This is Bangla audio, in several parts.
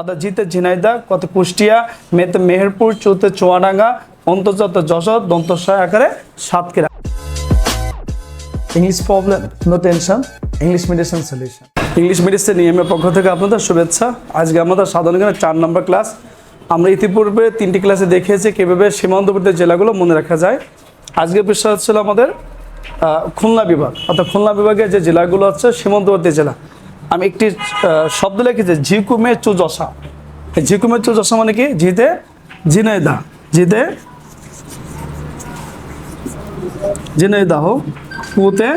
আদা জিতে ঝিনাইদা, কত কুষ্টিয়া, মেতে মেহেরপুর, চৌতে চুয়াডাঙ্গা, অন্তর্জাত যশোর, দন্তস্বয় আকারে Satkhira. English problem, no tension. English medicine solution. English medicine নিয়মের পক্ষ থেকে আপনাদের শুভেচ্ছা। আজকে আমাদের সাধারণ জ্ঞানের 4 নম্বর ক্লাস। আমরা ইতিপূর্বে 3টি ক্লাসে দেখিয়েছি কীভাবে সীমান্তবর্তী জেলাগুলো মনে রাখা যায়। আজকের বিষয় হচ্ছিল আমাদের খুলনা বিভাগ, অর্থাৎ খুলনা বিভাগের যে জেলাগুলো হচ্ছে সীমান্তবর্তী জেলা। আমি একটি শব্দ লিখেছি, ঝিকুমে চুজসা। ঝিকুমে চুজসা মানে কি? জিতে ঝিনাইদহ, জিতে ঝিনাইদহ, পুতে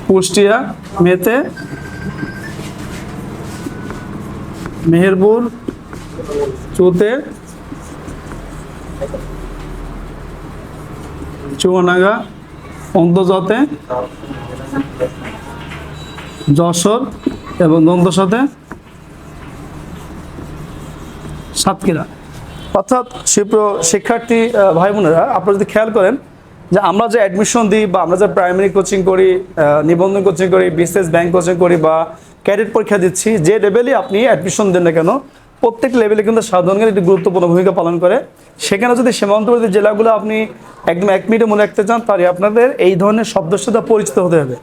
কুষ্টিয়া, মেতে মেহেরপুর, চৌতে চুয়াডাঙ্গা, অন্তর্জাতে যশোর এবং দ্বন্দ্বসাথে সাতক্ষীরা। অর্থাৎ শিক্ষার্থী ভাই বোনেরা, আপনারা যদি খেয়াল করেন যে আমরা যে অ্যাডমিশন দিই বা আমরা যে প্রাইমারি কোচিং করি, নিবন্ধন কোচিং করি, বিসিএস ব্যাংক কোচিং করি বা ক্যাডেট পরীক্ষা দিচ্ছি, যে লেভেলে আপনি অ্যাডমিশন দেন না কেন, প্রত্যেক লেভেলে কিন্তু সাধারণ জ্ঞান একটি গুরুত্বপূর্ণ ভূমিকা পালন করে। সেখানে যদি সীমান্তবর্তী জেলাগুলো আপনি একদম 1 মিনিটে মনে রাখতে চান, তাহলে আপনাদের এই ধরনের শব্দের সাথে পরিচিত হতে হবে।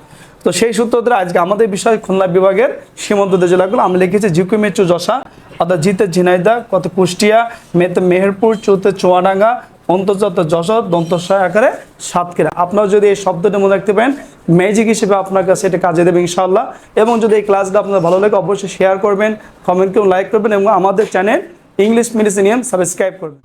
তো সেই সূত্র ধরে আজকে আমাদের বিষয় খুলনা বিভাগের সীমান্তবর্তী জেলাগুলো আমি লিখেছি ঝিকুমে চুজসা, আদা জিতে ঝিনাইদহ, কত কুষ্টিয়া, মেতে মেহেরপুর, চৌতে চুয়াডাঙ্গা, অন্তর্জাত যশোর, দন্তস্বয় আকারে সাতক্ষীরা। আপনারা যদি এই শব্দটা মনে রাখতে পারেন, ম্যাজিক হিসেবে আপনার কাছে এটা কাজে দেবে ইনশাআল্লাহ। এবং যদি এই ক্লাসটা আপনার ভালো লাগে অবশ্যই শেয়ার করবেন, কমেন্ট করুন, লাইক করবেন এবং আমাদের চ্যানেল ইংলিশ মেডিসিনিয়াম সাবস্ক্রাইব করবেন।